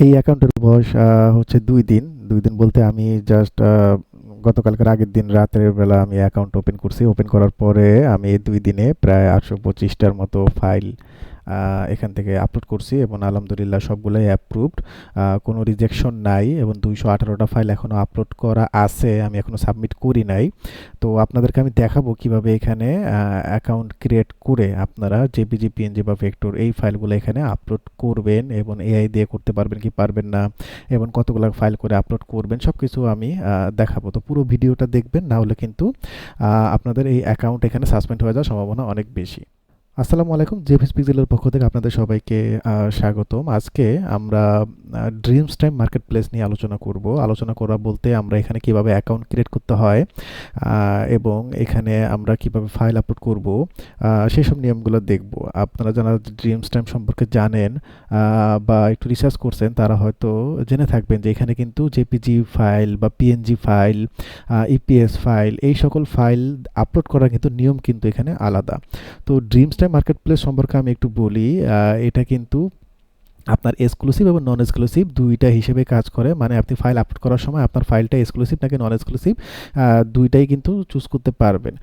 এই অ্যাকাউন্টের বয়স হচ্ছে ২ দিন। ২ দিন বলতে আমি জাস্ট গতকালকের আগের দিন রাতের বেলা আমি অ্যাকাউন্ট ওপেন করছি। ওপেন করার পরে আমি এই ২ দিনে প্রায় ৮২৫ টার মতো ফাইল এখান থেকে আপলোড করছি এবং আলহামদুলিল্লাহ সবগুলাই অ্যাপ্রুভড। কোনো রিজেকশন নাই এবং ২১৮টা ফাইল এখনো আপলোড করা আছে। আমি এখনো সাবমিট করি নাই। তো আপনাদেরকে আমি দেখাবো কিভাবে এখানে অ্যাকাউন্ট ক্রিয়েট করে আপনারা জেপিজি, পিএনজি বা ভেক্টর এই ফাইলগুলো এখানে আপলোড করবেন এবং এআই দিয়ে করতে পারবেন কি পারবেন না এবং কতগুলো ফাইল করে আপলোড করবেন সবকিছু আমি দেখাবো। তো পুরো ভিডিওটা দেখবেন, না হলে কিন্তু আপনাদের এই অ্যাকাউন্ট এখানে সাসপেন্ড হয়ে যাওয়ার সম্ভাবনা অনেক বেশি। আসসালামু আলাইকুম, জেভিস পিক্সেলের পক্ষ থেকে আপনাদের সবাইকে স্বাগতম। আজকে আমরা ড্রিমস টাইম মার্কেট প্লেস নিয়ে আলোচনা করব। আলোচনা করা বলতে আমরা এখানে কিভাবে অ্যাকাউন্ট ক্রিয়েট করতে হয় এবং এখানে আমরা কিভাবে ফাইল আপলোড করব সেসব নিয়মগুলো দেখব। আপনারা যারা ড্রিমস টাইম সম্পর্কে জানেন বা একটু রিসার্চ করছেন তারা হয়তো জেনে থাকবেন যে এখানে কিন্তু জেপিজি ফাইল বা পিএনজি ফাইল, ইপিএস ফাইল এই সকল ফাইল আপলোড করার কিন্তু নিয়ম কিন্তু এখানে আলাদা। তো ড্রিমস টাইম মার্কেট প্লেস সম্পর্কে আমি একটু বলি। এটা কিন্তু আপনার এক্সক্লুসিভ এবং নন এক্সক্লুসিভ দুইটা হিসেবে কাজ করে। মানে আপনি ফাইল আপলোড করার সময় আপনার ফাইলটা এক্সক্লুসিভ নাকি নন এক্সক্লুসিভ দুইটাই কিন্তু চুজ করতে পারবেন।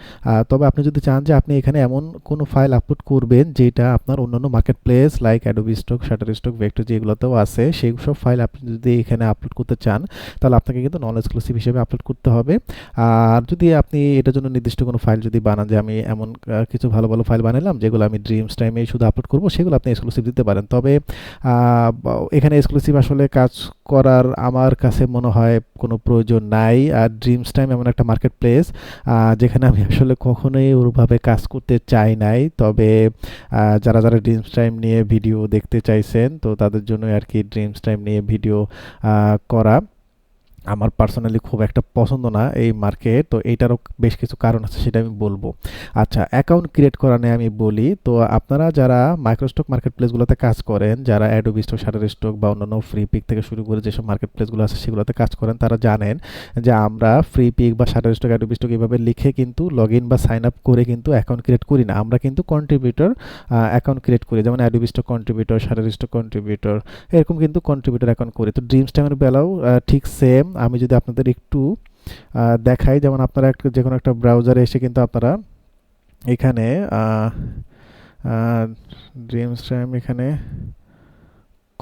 তবে আপনি যদি চান যে আপনি এখানে এমন কোনো ফাইল আপলোড করবেন যেটা আপনার অন্যান্য market place like Adobe Stock, Shutterstock, vector যেগুলোতেও আছে সেই সব ফাইল আপনি যদি এখানে আপলোড করতে চান তাহলে আপনাকে কিন্তু নন এক্সক্লুসিভ হিসেবে আপলোড করতে হবে। আর যদি আপনি এটার জন্য নির্দিষ্ট কোনো ফাইল যদি বানান যে আমি এমন কিছু ভালো ভালো ফাইল বানালাম যেগুলো আমি ড্রিমস টাইমে শুধু আপলোড করবো, সেগুলো আপনি এক্সক্লুসিভ দিতে পারেন। তবে এখানে এক্সক্লুসিভ আসলে কাজ করার আমার কাছে মনে হয় কোনো প্রয়োজন নাই। আর ড্রিমস টাইম এমন একটা মার্কেট প্লেস যেখানে আমি আসলে কখনোই ওরভাবে কাজ করতে চাই নাই। তবে যারা যারা ড্রিমস টাইম নিয়ে ভিডিও দেখতে চাইছেন তো তাদের জন্য আর কি ড্রিমস টাইম নিয়ে ভিডিও করা। আমার পার্সোনালি খুব একটা পছন্দ না এই মার্কেট। তো এইটারও বেশ কিছু কারণ আছে, সেটা আমি বলবো। আচ্ছা, অ্যাকাউন্ট ক্রিয়েট করা নিয়ে আমি বলি। তো আপনারা যারা মাইক্রোস্টক মার্কেট প্লেসগুলোতে কাজ করেন, যারা অ্যাডোবি স্টক, শাটার স্টক বা অন্যান্য ফ্রি পিক থেকে শুরু করে যেসব মার্কেট প্লেসগুলো আছে সেগুলোতে কাজ করেন, তারা জানেন যে আমরা ফ্রি পিক বা শাটার স্টক, অ্যাডোবি স্টক এভাবে লিখে কিন্তু লগ ইন বা সাইন আপ করে কিন্তু অ্যাকাউন্ট ক্রিয়েট করি না। আমরা কিন্তু কন্ট্রিবিউটর অ্যাকাউন্ট ক্রিয়েট করি, যেমন Adobe stock contributor, shutter stock contributor, এরকম কিন্তু কন্ট্রিবিউটর অ্যাকাউন্ট করি। তো ড্রিমস টাইমের বেলাও ঠিক সেম। আমি যদি আপনাদের একটু দেখাই, যেমন আপনারা যে কোনো একটা ব্রাউজারে এসে কিন্তু আপনারা এখানে ড্রিমস টাইম এখানে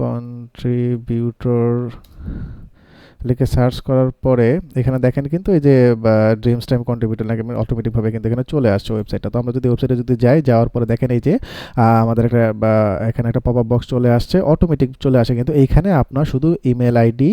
কন্ট্রিবিউটর লিখে সার্চ করার পরে এখানে দেখেন কিন্তু এই যে ড্রিমস টাইম কন্ট্রিবিউটর নাকি অটোমেটিকভাবে কিন্তু এখানে চলে আসছে ওয়েবসাইটটা। তো আমরা যদি ওয়েবসাইটে যদি যাই, যাওয়ার পরে দেখেন এই যে আমাদের একটা এখানে একটা পপ আপ বক্স চলে আসছে, অটোমেটিক চলে আসে। কিন্তু এইখানে আপনার শুধু ইমেল আইডি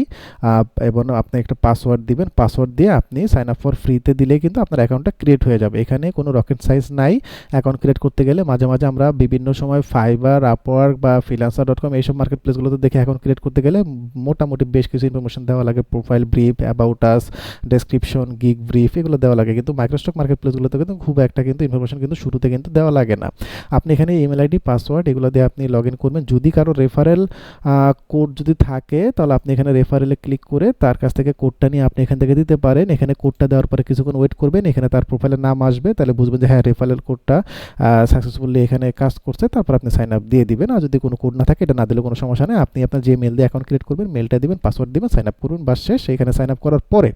এবং আপনি একটা পাসওয়ার্ড দিবেন। পাসওয়ার্ড দিয়ে আপনি সাইন আপ ফর ফ্রিতে দিলেই কিন্তু আপনার অ্যাকাউন্টটা ক্রিয়েট হয়ে যাবে। এখানে কোনো রকেট সাইজ নাই। অ্যাকাউন্ট ক্রিয়েট করতে গেলে মাঝে মাঝে আমরা বিভিন্ন সময় ফাইবার, আপওয়ার্ক বা ফ্রিল্যান্সার.কম এইসব মার্কেট প্লেসগুলোতে দেখে অ্যাকাউন্ট ক্রিয়েট করতে গেলে মোটামুটি বেশ কিছু ইনফরমেশন দেওয়া লাগে। Profile brief, about us, description, gig brief এগুলো দেওয়া লাগে। কিন্তু মাইক্রোস্টক মার্কেট প্লেসগুলোতে কিন্তু খুব একটা কিন্তু ইনফরমেশন কিন্তু শুরুতে কিন্তু দেওয়া লাগে না। আপনি এখানে ইমেল আইডি, পাসওয়ার্ড এগুলো দিয়ে আপনি লগ ইন করবেন। যদি কারো রেফারেল কোড যদি থাকে তাহলে আপনি এখানে রেফারেলে ক্লিক করে তার কাছ থেকে কোডটা নিয়ে আপনি এখান থেকে দিতে পারেন। এখানে কোডটা দেওয়ার পরে কিছুক্ষণ ওয়েট করবেন, এখানে তার প্রোফাইলের নাম আসবে, তাহলে বুঝবেন যে হ্যাঁ রেফারেল কোডটা সাকসেসফুলি এখানে কাজ করছে। তারপর আপনি সাইন আপ দিয়ে দিবেন। আর যদি কোনো কোড না থাকে, এটা না দিলে কোনো সমস্যা নেই। আপনি আপনার যে মেল দিয়ে অ্যাকাউন্ট ক্রিয়েট করবেন মেলটা দিবেন, পাসওয়ার্ড দিবেন, সাইন আপ করবেন, বাস শেষ। এখানে সাইন আপ করার পরে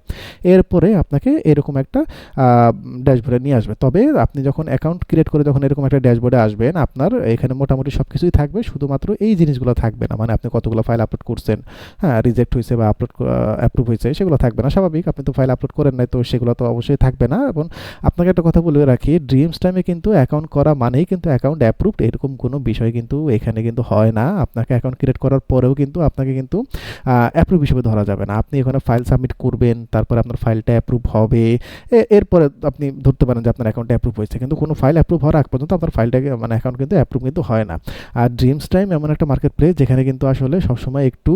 এরপরে আপনাকে এরকম একটা ড্যাশবোর্ডে নিয়ে আসবে। তবে আপনি যখন অ্যাকাউন্ট ক্রিয়েট করে যখন এরকম একটা ড্যাশবোর্ডে আসবেন, আপনার এখানে মোটামুটি সব কিছুই থাকবে, শুধুমাত্র এই জিনিসগুলো থাকবে না। মানে আপনি কতগুলো ফাইল আপলোড করছেন, হ্যাঁ রিজেক্ট হয়েছে বা আপলোড অ্যাপ্রুভ হয়েছে, সেগুলো থাকবে না। স্বাভাবিক, আপনি তো ফাইল আপলোড করেন নাই, তো সেগুলো তো অবশ্যই থাকবে না। এবং আপনাকে একটা কথা বলে রাখি, ড্রিমস টাইমে কিন্তু অ্যাকাউন্ট করা মানেই কিন্তু অ্যাকাউন্ট অ্যাপ্রুভড এরকম কোনো বিষয় কিন্তু এখানে কিন্তু হয় না। আপনাকে অ্যাকাউন্ট ক্রিয়েট করার পরেও কিন্তু আপনাকে কিন্তু অ্যাপ্রুভ হিসেবে ধরা যাবে না। আপনি এখানে ফাইল সাবমিট করবেন, তারপরে আপনার ফাইলটা অ্যাপ্রুভ হবে। এরপরে আপনি ধরতে পারেন যে আপনার অ্যাকাউন্টটা অ্যাপ্রুভ হয়েছে, কিন্তু কোনো ফাইল অ্যাপ্রুভ হওয়ার আগ পর্যন্ত আপনার ফাইলটাকে মানে অ্যাকাউন্ট কিন্তু অ্যাপ্রুভ কিন্তু হয় না। আর ড্রিমস টাইম এমন একটা মার্কেট প্লেস যেখানে কিন্তু আসলে সবসময় একটু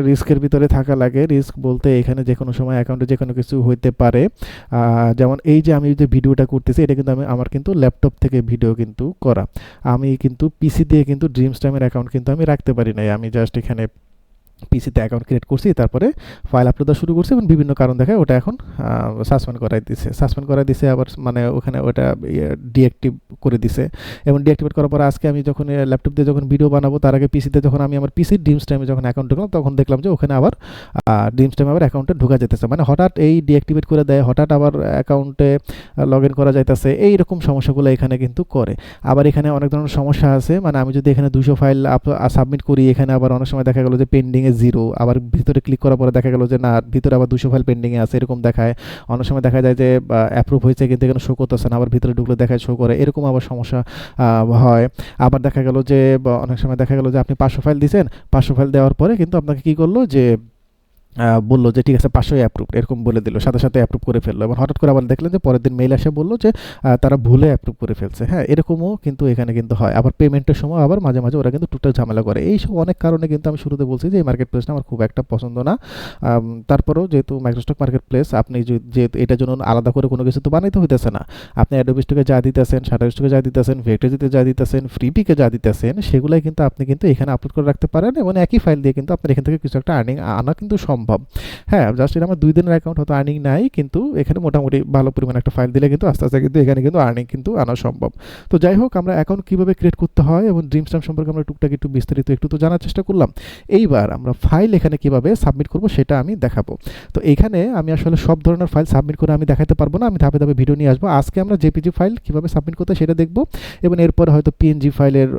রিস্কের ভিতরে থাকা লাগে। রিস্ক বলতে এখানে যে কোনো সময় অ্যাকাউন্টে যে কোনো কিছু হইতে পারে। যেমন এই যে আমি যে ভিডিওটা করতেছি, এটা কিন্তু আমার কিন্তু ল্যাপটপ থেকে ভিডিও কিন্তু করা। আমি কিন্তু পিসি দিয়ে কিন্তু ড্রিমস টাইমের অ্যাকাউন্ট কিন্তু আমি রাখতে পারি নাই। আমি জাস্ট এখানে পিসিতে অ্যাকাউন্ট ক্রিয়েট করছি, তারপরে ফাইল আপলোড দেওয়া শুরু করছি এবং বিভিন্ন কারণ দেখায় ওটা এখন সাসপেন্ড করাই দিছে আবার, মানে ওখানে ওটা ডিঅ্যাক্টিভ করে দিছে। এবং ডিঅ্যাক্টিভেট করার পর আজকে আমি যখন ল্যাপটপ দিয়ে যখন ভিডিও বানাবো তার আগে পিসিতে যখন আমি আমার পিসির ড্রিমস টাইমে যখন অ্যাকাউন্ট ঢুকলাম তখন দেখলাম যে ওখানে আবার ড্রিমস টাইমে আবার অ্যাকাউন্টে ঢোকা যেতেছে, মানে হঠাৎ এই ডিঅ্যাক্টিভেট করে দেয়, হঠাৎ আবার অ্যাকাউন্টে লগ ইন করা যাইতেছে, এইরকম সমস্যাগুলো এখানে কিন্তু করে। আবার এখানে অনেক ধরনের সমস্যা আছে, মানে আমি যদি এখানে 200 ফাইল সাবমিট করি, এখানে আবার অনেক সময় দেখা গেল যে পেন্ডিংয়ে 0, আবার ভিতরে ক্লিক করার পরে দেখা গেল যে না, ভিতরে আবার 200 ফাইল পেন্ডিংয়ে আছে, এরকম দেখায়। অনেক সময় দেখা যায় যে অ্যাপ্রুভ হয়েছে কিন্তু এখানে শো করতেছে না, আবার ভিতরে ঢুকলে দেখায় শো করে, এরকম আবার সমস্যা হয়। আবার দেখা গেল যে অনেক সময় দেখা গেল যে আপনি 500 ফাইল দিয়েছেন, 500 ফাইল দেওয়ার পরে কিন্তু আপনাকে কি করলো যে বললো যে ঠিক আছে 500 অ্যাপ্রুভ, এরকম বলে দিল, সাথে সাথে অ্যাপ্রুভ করে ফেললো। এবং হঠাৎ করে আবার দেখলেন যে পরের দিন মেইল এসে বললো যে তারা ভুলে অ্যাপ্রুভ করে ফেলছে। হ্যাঁ, এরকমও কিন্তু এখানে কিন্তু হয়। আবার পেমেন্টের সময় আবার মাঝে মাঝে ওরা কিন্তু টুকটাক ঝামেলা করে। এইসব অনেক কারণে কিন্তু আমি শুরুতে বলছি যে এই মার্কেট প্লেসটা আমার খুব একটা পছন্দ না। তারপরেও যেহেতু মাইক্রোস্টক মার্কেট প্লেস, আপনি যেহেতু এটার জন্য আলাদা করে কোনো কিছু তো বানাইতে হইতেছে না, আপনি অ্যাডোবি স্টকে যা দিতেছেন, শাটার স্টকে যা দিতেছেন, ভেক্টরজিতে যা দিতেছেন, ফ্রিপিকে যা দিতেছেন, সেগুলাই কিন্তু আপনি কিন্তু এখানে আপলোড করে রাখতে পারেন এবং একই ফাইল দিয়ে কিন্তু আপনার এখান থেকে কিছু একটা আর্নিং আনা কিন্তু সম্ভব। হ্যাঁ, জাস্ট এটা আমার 2 দিনের অ্যাকাউন্ট, হয়তো আর্নিং নাই, কিন্তু এখানে মোটামুটি ভালো পরিমাণে একটা ফাইল দিলে কিন্তু আস্তে আস্তে কিন্তু এখানে কিন্তু আর্নিং কিন্তু আনা সম্ভব। তো যাই হোক, আমরা অ্যাকাউন্ট কীভাবে ক্রিয়েট করতে হয় এবং ড্রিমস টাইম সম্পর্কে আমরা টুকটাক একটু বিস্তারিত একটু তো জানার চেষ্টা করলাম। এইবার আমরা ফাইল এখানে কীভাবে সাবমিট করব সেটা আমি দেখাবো। তো এখানে আমি আসলে সব ধরনের ফাইল সাবমিট করে আমি দেখাতে পারবো না, আমি ধাপে ধাপে ভিডিও নিয়ে আসবো। আজকে আমরা জেপিজি ফাইল কীভাবে সাবমিট করতে সেটা দেখবো, এবং এরপর হয়তো পিএনজি ফাইলের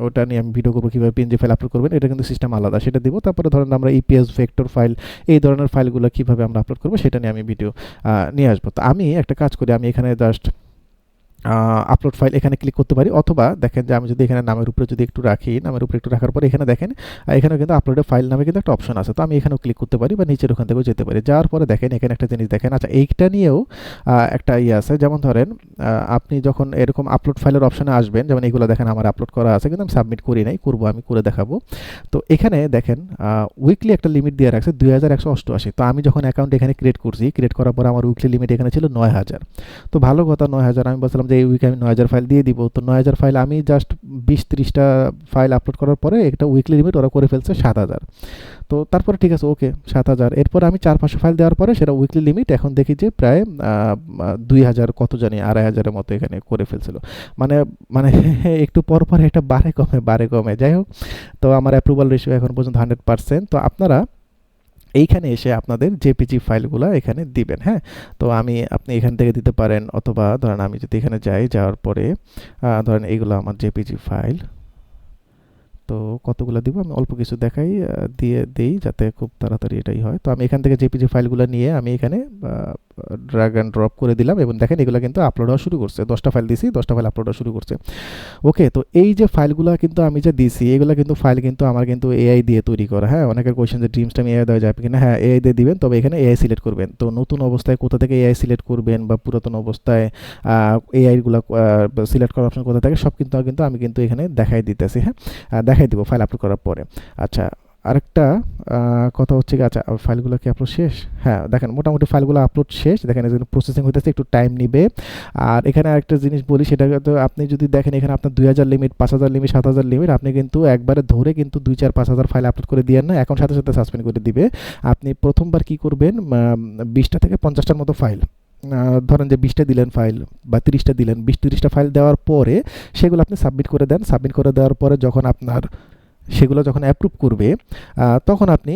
ওটা নিয়ে আমি ভিডিও করবো, কীভাবে পিএনজি ফাইল আপলোড করবেন, এটা কিন্তু সিস্টেম আলাদা, সেটা দিব। তারপরে ধরেন আমরা ইপিএস ভেক্টর ফাইল, এই ধরনের ফাইলগুলো কীভাবে আমরা আপলোড করবো সেটা নিয়ে আমি ভিডিও নিয়ে আসবো। তো আমি একটা কাজ করি, আমি এখানে জাস্ট আপলোড ফাইল এখানে ক্লিক করতে পারি, অথবা দেখেন যে আমি যদি এখানে নামের উপরে যদি একটু রাখি, নামের উপরে একটু রাখার পরে এখানে দেখেন এখানেও কিন্তু আপলোডেড ফাইল নামে কিন্তু একটা অপশন আছে। তো আমি এখানেও ক্লিক করতে পারি বা নিচের ওখান থেকেও যেতে পারি। যাওয়ার পরে দেখেন এখানে একটা জিনিস দেখেন, আচ্ছা এইটা নিয়েও একটা ইয়ে আছে, যেমন ধরেন আপনি যখন এরকম আপলোড ফাইলের অপশনে আসবেন, যেমন এইগুলো দেখেন আমার আপলোড করা আছে কিন্তু আমি সাবমিট করি নাই, করবো, আমি করে দেখাবো। তো এখানে দেখেন উইকলি একটা লিমিট দিয়ে রাখছে 2188। তো আমি যখন অ্যাকাউন্ট এখানে ক্রিয়েট করছি, ক্রিয়েট করার পর আমার উইকলি লিমিট এখানে ছিল 9000। তো ভালো কথা, 9000, আমি বলছিলাম যে এই উইকে আমি 9000 ফাইল দিয়ে দিব। তো 9000 ফাইল আমি জাস্ট 20-30টা ফাইল আপলোড করার পরে একটা উইকলি লিমিট ওরা করে ফেলছে 7000। তো তারপরে ঠিক আছে, ওকে 7000, এরপর আমি 400-500 ফাইল দেওয়ার পরে সেটা উইকলি লিমিট এখন দেখি যে প্রায় 2000 কত জানি 2500-এর মতো এখানে করে ফেলছিল। মানে মানে একটু পর পর এটা বাড়ে কমে, যাই হোক। তো আমার অ্যাপ্রুভাল রেশিও এখন পর্যন্ত 100%। তো আপনারা এইখানে এসে আপনাদের জেপিজি ফাইলগুলো এখানে দিবেন। হ্যাঁ, তো আপনি এখান থেকে দিতে পারেন, অথবা ধরেন আমি যদি এখানে যাওয়ার পরে ধরেন এইগুলো আমার জেপিজি ফাইল, তো কতগুলো দিব আমি অল্প কিছু দেখাই, দিয়ে দেই যাতে খুব তাড়াতাড়ি এটাই হয়। তো আমি এখান থেকে জেপিজি ফাইলগুলো নিয়ে আমি এখানে ড্র্যাগ অ্যান্ড ড্রপ করে দিলাম, এবং দেখেন এগুলো কিন্তু আপলোড হওয়া শুরু করছে। 10টা ফাইল দিছি, 10টা ফাইল আপলোড হওয়া শুরু করছে। ওকে, তো এই যে ফাইলগুলো কিন্তু আমি যে দিছি, এগুলো কিন্তু ফাইল কিন্তু আমার কিন্তু এআই দিয়ে তৈরি করা। হ্যাঁ, অনেকের কোয়েশ্চেন যে ড্রিমস টাইম এআই দেওয়া যাবে কিনা, হ্যাঁ এআই দিয়ে দিবেন, তবে এখানে এআই সিলেক্ট করবেন। তো নতুন অবস্থায় কোথা থেকে এআই সিলেক্ট করবেন বা পুরাতন অবস্থায় এআইগুলো সিলেক্ট করার অপশন কোথা থাকে সব কিন্তু আমি কিন্তু এখানে দেখাই দিতেছি। হ্যাঁ, দেখাই দিব ফাইল আপলোড করার পরে। আচ্ছা, আরেকটা কথা হচ্ছে কি, আচ্ছা ফাইলগুলো কি আপলোড শেষ? হ্যাঁ, দেখেন মোটামুটি ফাইলগুলো আপলোড শেষ, দেখেন এখানে প্রসেসিং হইতেছে, একটু টাইম নিবে। আর এখানে আরেকটা জিনিস বলি, সেটা তো আপনি যদি দেখেন এখানে আপনার 2000 লিমিট, 5000 লিমিট, 7000 লিমিট, আপনি কিন্তু একবারে ধরে কিন্তু 2-4-5000 ফাইল আপলোড করে দিয়েন না, এখন সাথে সাথে সাসপেন্ড করে দিবে। আপনি প্রথমবার কি করবেন, 20টা থেকে 50টার মতো ফাইল, ধরেন যে 20টা দিলেন ফাইল বা 30টা দিলেন, 20-30টা ফাইল দেওয়ার পরে সেগুলো আপনি সাবমিট করে দেন। সাবমিট করে দেওয়ার পরে যখন আপনার সেগুলো যখন অ্যাপ্রুভ করবে, তখন আপনি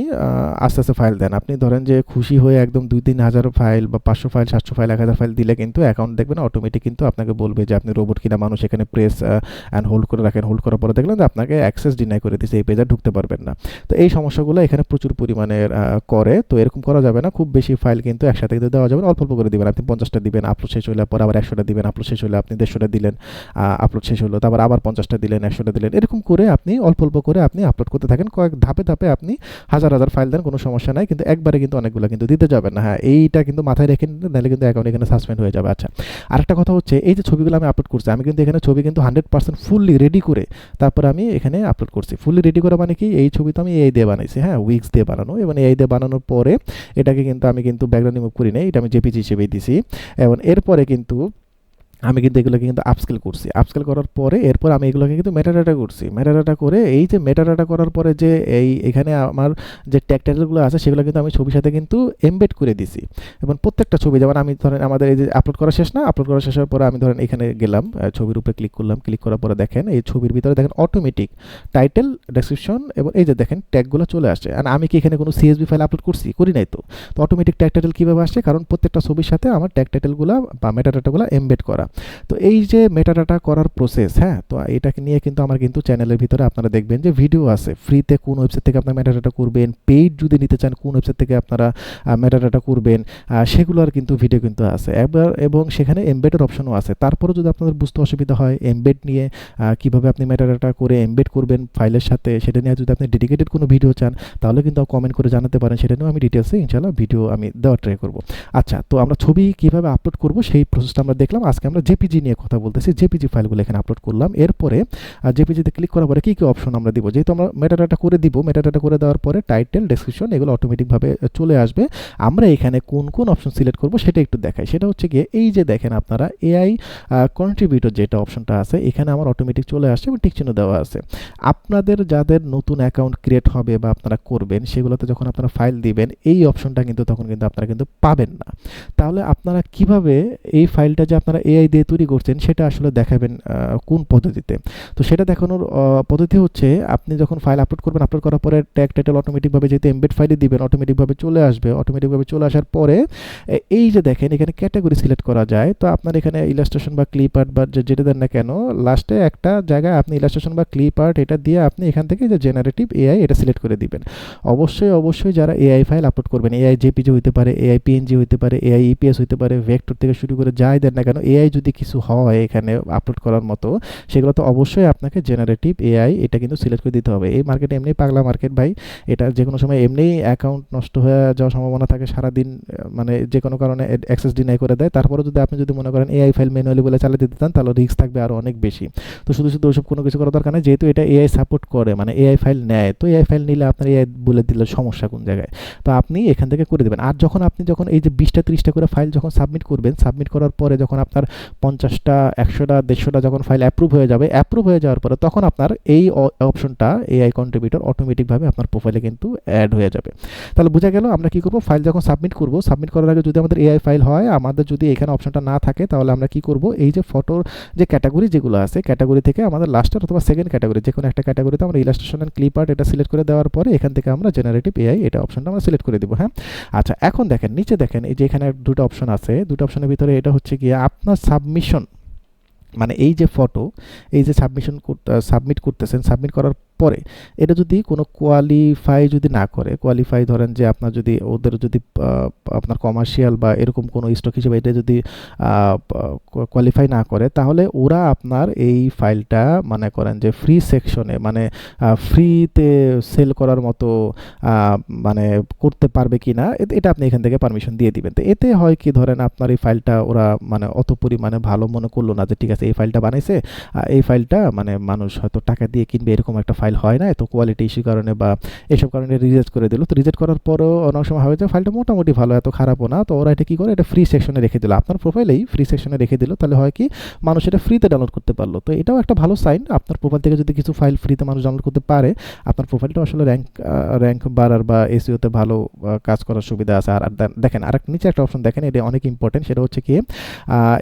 আস্তে আস্তে ফাইল দেন। আপনি ধরেন যে খুশি হয়ে একদম 2-3 হাজার ফাইল বা 500 ফাইল, 700 ফাইল, 1000 ফাইল দিলে কিন্তু অ্যাকাউন্ট দেখবেন অটোমেটিক কিন্তু আপনাকে বলবে যে আপনি রোবট কিনা মানুষ, এখানে প্রেস অ্যান্ড হোল্ড করে রাখেন। হোল্ড করার পরে দেখলেন যে আপনাকে অ্যাক্সেস ডিনাই করে দিচ্ছে, এই পেজে ঢুকতে পারবেন না। তো এই সমস্যাগুলো এখানে প্রচুর পরিমাণে করে। তো এরকম করা যাবে না, খুব বেশি ফাইল কিন্তু একসাথে কিন্তু দেওয়া যাবে না, অল্প অল্প করে দিবেন। আপনি 50টা দিবেন, আপলোড শেষ হলে পরে আবার 100টা দিবেন, আপলোড শেষ হলে আপনি 150টা দিলেন, আপলোড শেষ হলো, তারপর আবার 50টা দিলেন, 100টা দিলেন, এরকম করে আপনি অল্প অল্প করে আপনি আপলোড করতে থাকেন। কয়েক ধাপে ধাপে আপনি হাজার হাজার ফাইল দেন, কোনো সমস্যা নাই, কিন্তু একবারে কিন্তু অনেকগুলো কিন্তু দিতে যাবেন না। হ্যাঁ, এইটা কিন্তু মাথায় রেখে নিন, নাহলে কিন্তু অ্যাকাউন্ট এখানে সাসপেন্ড হয়ে যাবে। আচ্ছা, আরেকটা কথা হচ্ছে, এই যে ছবিগুলো আমি আপলোড করছি, আমি কিন্তু এখানে ছবি কিন্তু 100% ফুললি রেডি করে তারপর আমি এখানে আপলোড করছি। ফুললি রেডি করা মানে কি, এই ছবি তো আমি এআই দিয়ে বানাইছি, হ্যাঁ উইক্স দিয়ে বানানো, এবং এআই দিয়ে বানানোর পরে এটাকে কিন্তু আমি কিন্তু ব্যাকগ্রাউন্ড রিমুভ করি নাই, এটা আমি জেপিজি হিসেবেই দিছি। এবং এরপরে কিন্তু আমি কিন্তু এগুলোকে কিন্তু আপস্কেল করছি। আপস্কেল করার পরে এরপর আমি এগুলোকে কিন্তু মেটাডাটা করছি। মেটাডাটা করে এই যে মেটাডাটা করার পরে যে এখানে আমার যে ট্যাগ টাইটেলগুলো আছে সেগুলো কিন্তু আমি ছবির সাথে কিন্তু এমবেড করে দিছি। এবং প্রত্যেকটা ছবি যেমন আমি ধরেন আমাদের এই যে আপলোড করা শেষ না? আপলোড করা শেষ হওয়ার পরে আমি ধরেন এখানে গেলাম, ছবির উপরে ক্লিক করলাম। ক্লিক করার পরে দেখেন এই ছবির ভিতরে দেখেন অটোমেটিক টাইটেল, ডেসক্রিপশন এবং এই যে দেখেন ট্যাগগুলো চলে আসছে। আর আমি কি এখানে কোনো CSV ফাইল আপলোড করছি? করি নাই তো। তো অটোমেটিক ট্যাগ টাইটেল কিভাবে আসছে? কারণ প্রত্যেকটা ছবির সাথে আমার ট্যাগ টাইটেলগুলো বা মেটাডাটাগুলো এমবেড করা। তো এই যে মেটাডাটা করার প্রসেস, হ্যাঁ, তো এটাকে নিয়ে কিন্তু আমার কিন্তু চ্যানেলের ভিতরে আপনারা দেখবেন যে ভিডিও আছে ফ্রিতে কোন ওয়েবসাইট থেকে আপনারা মেটাডাটা করবেন, পেইড যদি নিতে চান কোন ওয়েবসাইট থেকে আপনারা মেটাডাটা করবেন, সেগুলোর কিন্তু ভিডিও কিন্তু আছে এবং সেখানে এমবেডের অপশনও আছে। তারপরে যদি আপনাদের বুঝতে অসুবিধা হয় এমবেড নিয়ে কিভাবে আপনি মেটাডাটা করে এমবেড করবেন ফাইলের সাথে, সেটা নিয়ে যদি আপনি ডেডিকেটেড কোনো ভিডিও চান তাহলে কিন্তু কমেন্ট করে জানাতে পারেন, সেটা নিয়েও আমি ডিটেলসে ইনশাল্লাহ ভিডিও আমি দেওয়ার ট্রাই করব। আচ্ছা, তো আমরা ছবি কিভাবে আপলোড করব সেই প্রসেসটা আমরা দেখলাম। আজকে আমরা জেপিজি নিয়ে কথা বলতেছি। জেপিজি ফাইলগুলো এখানে আপলোড করলাম। এরপরে জেপিজিতে ক্লিক করার পরে কী কী অপশন আমরা দিব, যেহেতু আমরা মেটাডাটা করে দিব, মেটাডাটা করে দেওয়ার পরে টাইটেল, ডেসক্রিপশন এগুলো অটোমেটিকভাবে চলে আসবে। আমরা এখানে কোন কোন অপশন সিলেক্ট করব সেটা একটু দেখাই। সেটা হচ্ছে গিয়ে এই যে দেখেন আপনারা এআই কন্ট্রিবিউটর যেটা অপশনটা আছে এখানে আমার অটোমেটিক চলে আসছে এবং টিক চিহ্ন দেওয়া আছে। আপনাদের যাদের নতুন অ্যাকাউন্ট ক্রিয়েট হবে বা আপনারা করবেন সেগুলোতে যখন আপনারা ফাইল দিবেন এই অপশনটা কিন্তু তখন কিন্তু আপনারা কিন্তু পাবেন না। তাহলে আপনারা কিভাবে এই ফাইলটা যে আপনারা এআই দিয়ে তৈরি করছেন সেটা আসলে দেখাবেন কোন পদ্ধতিতে? তো সেটা দেখানোর পদ্ধতি হচ্ছে আপনি যখন ফাইল আপলোড করবেন, আপলোড করার পরে ট্যাগ টাইটেল অটোমেটিকভাবে যেহেতু এমবেড ফাইলে দিবেন অটোমেটিকভাবে চলে আসবে। অটোমেটিকভাবে চলে আসার পরে এই যে দেখেন এখানে ক্যাটাগরি সিলেক্ট করা যায়। তো আপনার এখানে ইলাস্ট্রেশন বা ক্লিপ আর্ট বা যেটা দেন না কেন, লাস্টে একটা জায়গায় আপনি ইলাস্ট্রেশন বা ক্লিপ আর্ট এটা দিয়ে আপনি এখান থেকে যে জেনারেটিভ এআই এটা সিলেক্ট করে দিবেন। অবশ্যই যারা এআই ফাইল আপলোড করবেন, এআই জেপিজি হইতে পারে, এআই পিএনজি হইতে পারে, এআই ইপিএস হইতে পারে, ভেক্টর থেকে শুরু করে যাই দেন না কেন, এআই যদি কিছু হয় এখানে আপলোড করার মতো সেগুলো তো অবশ্যই আপনাকে জেনারেটিভ এআই এটা কিন্তু সিলেক্ট করে দিতে হবে। এই মার্কেট এমনি পাগলা মার্কেট ভাই, এটা যে কোনো সময় এমনিই অ্যাকাউন্ট নষ্ট হয়ে যাওয়ার সম্ভাবনা থাকে। সারাদিন মানে যে কোনো কারণে অ্যাক্সেস ডিনাই করে দেয়। তারপরে যদি আপনি যদি মনে করেন এআই ফাইল ম্যানুয়ালি বলে চালিয়ে দিতে চান তাহলে রিস্ক থাকবে আরও অনেক বেশি। তো শুধু ওসব কোনো কিছু করার দরকার নেই, যেহেতু এটা এআই সাপোর্ট করে মানে এআই ফাইল নেয়। তো এআই ফাইল নিলে আপনার এআই বলে দিলে সমস্যা কোন জায়গায়, তো আপনি এখান থেকে করে দেবেন। আর যখন এই যে 20টা 30টা করে ফাইল যখন সাবমিট করবেন, সাবমিট করার পরে যখন আপনার 50টা 100টা 150টা যখন ফাইল অ্যাপ্রুভ হয়ে যাবে, অ্যাপ্রুভ হয়ে যাওয়ার পরে তখন আপনার এই অপশনটা এআই কন্ট্রিবিউটর অটোমেটিকভাবে আপনার প্রোফাইলে কিন্তু অ্যাড হয়ে যাবে। তাহলে বোঝা গেল আমরা কি করব, ফাইল যখন সাবমিট করব, সাবমিট করার আগে যদি আমাদের এআই ফাইল হয়, আমাদের যদি এখানে অপশনটা না থাকে তাহলে আমরা কি করব, এই যে ফটোর যে ক্যাটাগরি যেগুলো আছে ক্যাটাগরি থেকে আমাদের লাস্টের অথবা সেকেন্ড ক্যাটাগরি যে কোনো একটা ক্যাটাগরিতে আমরা ইলাস্ট্রেশন এন্ড ক্লিপ আর্ট এটা সিলেক্ট করে দেওয়ার পরে এখান থেকে আমরা জেনারেটিভ এআই এটা অপশনটা আমরা সিলেক্ট করে দিব। হ্যাঁ, আচ্ছা, এখন দেখেন নিচে দেখেন এই যে এখানে দুটো অপশন আছে, দুটো অপশনের ভিতরে এটা হচ্ছে গিয়ে আপনার সাবমিশন, মানে এই যে ফটো এই যে সাবমিট করতেছেন, সাবমিট করার পরে এটা যদি কোনো কোয়ালিফাই যদি না করে, কোয়ালিফাই ধরেন যে আপনার যদি ওদের যদি আপনার কমার্শিয়াল বা এরকম কোনো স্টক হিসেবে এটা যদি কোয়ালিফাই না করে তাহলে ওরা আপনার এই ফাইলটা মনে করেন যে ফ্রি সেকশনে মানে ফ্রিতে সেল করার মতো মানে করতে পারবে কি না এটা আপনি এখান থেকে পারমিশন দিয়ে দিবেন। তো এতে হয় কি, ধরেন আপনার এই ফাইলটা ওরা মানে অত পরিমাণে ভালো মনে করলো না যে ঠিক আছে এই ফাইলটা বানাইছে, এই ফাইলটা মানে মানুষ হয়তো টাকা দিয়ে কিনবে এরকম একটা ফাইল হয় না, তো কোয়ালিটি ইস্যু কারণে বা এসব কারণে রিজেক্ট করে দিল। তো রিজেক্ট করার পরেও অনেক সময় হয় যে ফাইলটা মোটামুটি ভালো, এত খারাপও না, তো ওরা এটা কী করে, এটা ফ্রি সেকশনে রেখে দিল, আপনার প্রোফাইলেই ফ্রি সেকশনে রেখে দিল। তাহলে হয় কি, মানুষ এটা ফ্রিতে ডাউনলোড করতে পারলো। তো এটাও একটা ভালো সাইন, আপনার প্রোফাইল থেকে যদি কিছু ফাইল ফ্রিতে মানুষ ডাউনলোড করতে পারে আপনার প্রোফাইলটা আসলে র্যাঙ্ক বাড়ার বা এসইওতে ভালো কাজ করার সুবিধা আছে। আর দেখেন আরেক নিচে একটা অপশন দেখেন, এটা অনেক ইম্পর্টেন্ট, সেটা হচ্ছে কি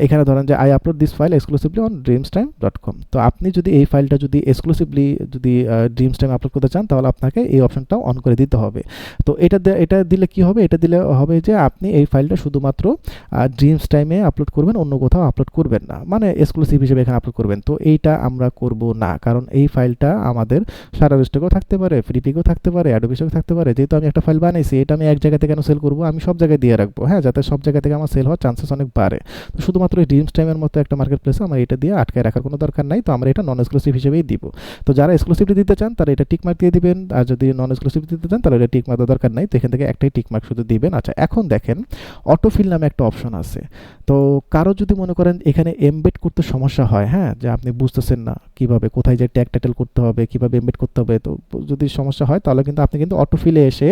এখানে ধরেন যে I upload this file exclusively on dreamstime.com। তো আপনি যদি এই ফাইলটা যদি এক্সক্লুসিভলি যদি ড্রিমসটাইম আপলোড করতে চান তাহলে আপনাকে এই অপশনটাও অন করে দিতে হবে। তো এটা দিলে কি হবে, এটা দিলে হবে যে আপনি এই ফাইলটা শুধুমাত্র ড্রিমসটাইমে আপলোড করবেন, অন্য কোথাও আপলোড করবেন না, মানে এক্সক্লুসিভ হিসেবে এখানে আপলোড করবেন। তো এইটা আমরা করব না, কারণ এই ফাইলটা আমাদের সারা স্টকেও থাকতে পারে, ফ্রিপিকেও থাকতে পারে, অ্যাডোবিসেও থাকতে পারে। যেহেতু আমি একটা ফাইল বানাইছি এটা আমি এক জায়গা থেকে কেন সেল করবো, আমি সব জায়গায় দিয়ে রাখবো, হ্যাঁ, যাতে সব জায়গা থেকে আমার সেল হওয়ার চান্সেস অনেক বাড়ে। তো শুধুমাত্র এই ড্রিমসটাইমের মতো একটা মার্কেট প্লেসে আমার এটা দিয়ে আটকায় রাখার কোনো দরকার নাই। তো আমরা এটা নন এক্সক্লুসিভ হিসেবেই দিব। তো যারা এক্সক্লুসিভলি দিতে চান তারা এটা টিক মার্ক দিয়ে দিবেন, আর যদি নন এক্সক্লুসিভ দিতে চান তাহলে এটা টিক মার্ক দরকার নাই। তো এখান থেকে একটাই টিক মার্ক শুধু দিবেন। আচ্ছা, এখন দেখেন অটোফিল নামে একটা অপশন আছে। তো কারো যদি মনে করেন এখানে এমবেড করতে সমস্যা হয়, হ্যাঁ, যে আপনি বুঝতেছেন না কিভাবে কোথায় যে ট্যাগ টাইটেল করতে হবে, কিভাবে এমবেড করতে হবে, তো যদি সমস্যা হয় তাহলে কিন্তু আপনি কিন্তু অটোফিলে এসে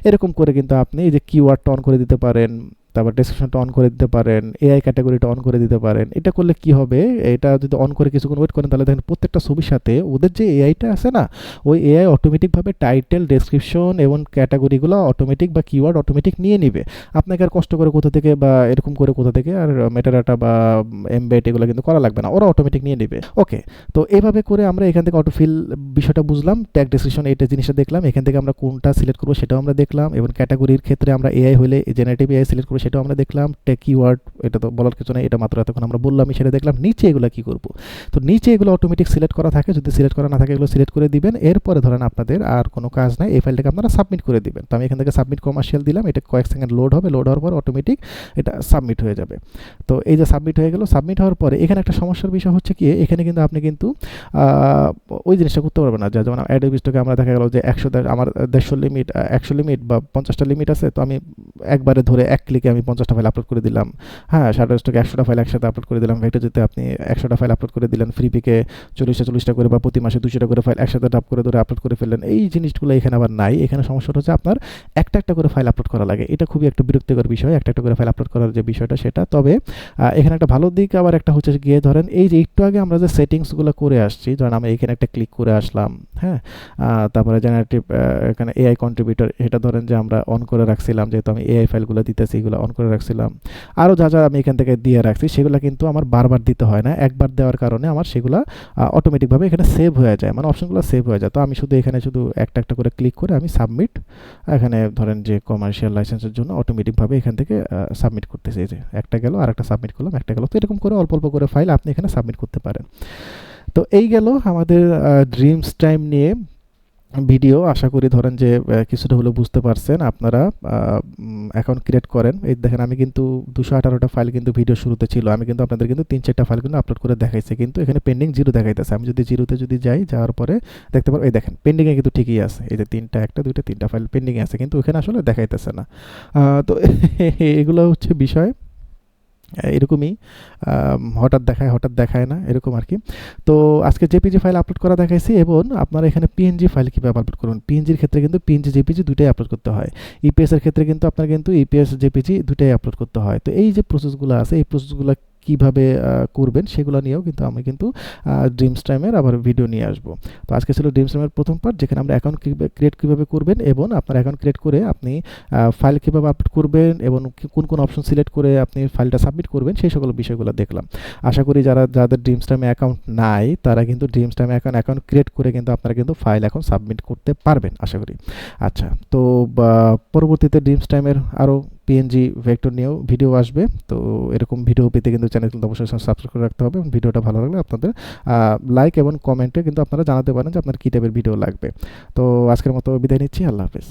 এরকম করে কিন্তু আপনি এই যে কিওয়ার্ডটা অন করে দিতে পারেন, তারপর ডেসক্রিপশনটা অন করে দিতে পারেন, এআই ক্যাটাগরিটা অন করে দিতে পারেন। এটা করলে কি হবে, এটা যদি অন করে কিছুক্ষণ ওয়েট করেন তাহলে দেখেন প্রত্যেকটা ছবির সাথে ওদের যে এআইটা আছে না, ওই এআই অটোমেটিকভাবে টাইটেল, ডেসক্রিপশন এবং ক্যাটাগরিগুলো অটোমেটিক বা কিওয়ার্ড অটোমেটিক নিয়ে নিবে। আপনাকে আর কষ্ট করে কোথা থেকে বা এরকম করে কোথা থেকে আর মেটাডাটা বা এমবেড এগুলো কিন্তু করা লাগবে না, ওরা অটোমেটিক নিয়ে নেবে। ওকে, তো এভাবে করে আমরা এখান থেকে অটোফিল বিষয়টা বুঝলাম, ট্যাগ ডেসক্রিপশন এইটা জিনিসটা দেখলাম, এখান থেকে আমরা কোনটা সিলেক্ট করবো সেটাও আমরা দেখলাম, এবং ক্যাটাগরির ক্ষেত্রে আমরা এআই হলে জেনারেটিভ এআই সিলেক্ট করবো সেটাও আমরা দেখলাম, ট্যাগ কিওয়ার্ড এটা তো বলার কিছু নেই, এটা মাত্র এতক্ষণ আমরা বললামই, সেটা দেখলাম। নিচে এগুলো কি করব, তো নিচে এগুলো অটোমেটিক সিলেক্ট করা থাকে, যদি সিলেক্ট করা না থাকে এগুলো সিলেক্ট করে দিবেন। এরপরে ধরেন আপনাদের আর কোনো কাজ নাই, এই ফাইলটাকে আপনারা সাবমিট করে দিবেন। তো আমি এখান থেকে সাবমিট কমার্শিয়াল দিলাম, এটা কয়েক সেকেন্ড লোড হবে, লোড হওয়ার পর অটোমেটিক এটা সাবমিট হয়ে যাবে। তো এই যে সাবমিট হয়ে গেল, সাবমিট হওয়ার পরে এখানে একটা সমস্যার বিষয় হচ্ছে কি, এখানে কিন্তু আপনি কিন্তু ওই জিনিসটা করতে পারবেন না, যেমন অ্যাডোবি স্টকে আমরা দেখা গেল যে 100 আমার 150 লিমিট, 100 লিমিট বা 50টা লিমিট আছে, তো আমি একবারে ধরে এক ক্লিকে আমি 50টা ফাইল আপলোড করে দিলাম। হ্যাঁ, শাটার স্টকে 100টা ফাইল একসাথে আপলোড করে দিলাম। ভেক্টরজিতে আপনি 100টা ফাইল আপলোড করে দিলেন, ফ্রি পিকে 40টা করে বা প্রতি মাসে 200টা করে ফাইল একসাথে টাপ করে ধরে আপলোড করে ফেললেন। এই জিনিসগুলো এখানে আবার নাই। এখানে সমস্যাটা হচ্ছে আপনার একটা করে ফাইল আপলোড করা লাগে। এটা খুবই একটা বিরক্তিকর বিষয়, একটা করে ফাইল আপলোড করার যে বিষয়টা সেটা। তবে এখানে একটা ভালো দিক আবার একটা হচ্ছে গিয়ে ধরেন এই যে একটু আগে আমরা যে সেটিংসগুলো করে আসছি, ধরেন আমি এখানে একটা ক্লিক করে আসলাম, হ্যাঁ, তারপরে জেনারেটিভ এখানে এআই কন্ট্রিবিউটর এটা ধরেন যে আমরা অন করে রাখছিলাম, যেহেতু আমি এআই ফাইলগুলো দিতেছি এগুলো অন করে রাখছিলাম। আরও যা আমি এখান থেকে দিয়ে রাখছি সেগুলো কিন্তু আমার বারবার দিতে হয় না, একবার দেওয়ার কারণে আমার সেগুলো অটোমেটিকভাবে এখানে সেভ হয়ে যায়, মানে অপশনগুলো সেভ হয়ে যায়। তো আমি শুধু এখানে শুধু একটা করে ক্লিক করে আমি সাবমিট, এখানে ধরেন যে কমার্শিয়াল লাইসেন্সের জন্য অটোমেটিকভাবে এখান থেকে সাবমিট করতেছে, এই যে একটা গেল আর একটা সাবমিট করলাম, একটা গেল। তো এরকম করে অল্প অল্প করে ফাইল আপনি এখানে সাবমিট করতে পারেন। তো এই গেল আমাদের ড্রিমস টাইম নিয়ে ভিডিও। আশা করি ধরেন যে কিছুটা হলেও বুঝতে পারছেন। আপনারা অ্যাকাউন্ট ক্রিয়েট করেন, এই দেখেন আমি কিন্তু 218টা ফাইল কিন্তু ভিডিও শুরুতে ছিল, আমি কিন্তু আপনাদের কিন্তু 3-4টা ফাইল কিন্তু আপলোড করে দেখাইছি, কিন্তু এখানে পেন্ডিং 0 দেখাইতেছে। আমি যদি 0তে যদি যাই, যাওয়ার পরে দেখতে পারবো এই দেখেন পেন্ডিংয়ে কিন্তু ঠিকই আছে, এই যে 3টা 1টা 2টা 3টা ফাইল পেন্ডিংয়ে আছে, কিন্তু ওখানে আসলে দেখাইতেছে না। তো এগুলো হচ্ছে বিষয়, এরকমই হঠাৎ দেখায় হঠাৎ দেখায় না, এরকম আর কি। তো আজকে জেপিজি ফাইল আপলোড করা দেখাইছি, এবং আপনারা এখানে পিএনজি ফাইল কীভাবে আপলোড করবেন। পিএনজির ক্ষেত্রে কিন্তু পিএনজি জেপিজি দুইটাই আপলোড করতে হয়। ইপিএস এর ক্ষেত্রে কিন্তু আপনার কিন্তু ইপিএস জেপিজি দুইটাই আপলোড করতে হয়। তো এই যে প্রসেসগুলো আছে, এই প্রসেসগুলো কীভাবে করবেন সেগুলো নিয়েও কিন্তু আমি কিন্তু ড্রিমস টাইমের আবার ভিডিও নিয়ে আসবো। তো আজকে ছিল ড্রিমস টাইমের প্রথম পার্ট, যেখানে আমরা অ্যাকাউন্ট ক্রিয়েট কীভাবে করবেন এবং আপনার অ্যাকাউন্ট ক্রিয়েট করে আপনি ফাইল কীভাবে আপলোড করবেন এবং কোন কোন অপশন সিলেক্ট করে আপনি ফাইলটা সাবমিট করবেন, সেই সকল বিষয়গুলো দেখলাম। আশা করি যাদের ড্রিমস টাইমে অ্যাকাউন্ট নাই তারা কিন্তু ড্রিমস টাইমে অ্যাকাউন্ট ক্রিয়েট করে কিন্তু আপনারা কিন্তু ফাইল এখন সাবমিট করতে পারবেন আশা করি। আচ্ছা, তো পরবর্তীতে ড্রিমস টাইমের আরও পিএনজি ভেক্টর নিয়েও ভিডিও আসবে। তো এরকম ভিডিও পেতে কিন্তু চ্যানেল কিন্তু অবশ্যই সাবস্ক্রাইব করে রাখতে হবে, এবং ভিডিওটা ভালো লাগলে আপনাদের লাইক এবং কমেন্টে কিন্তু আপনারা জানাতে পারেন যে আপনার কী টাইপের ভিডিও লাগবে। তো আজকের মতো বিদায় নিচ্ছি, আল্লাহ হাফেজ।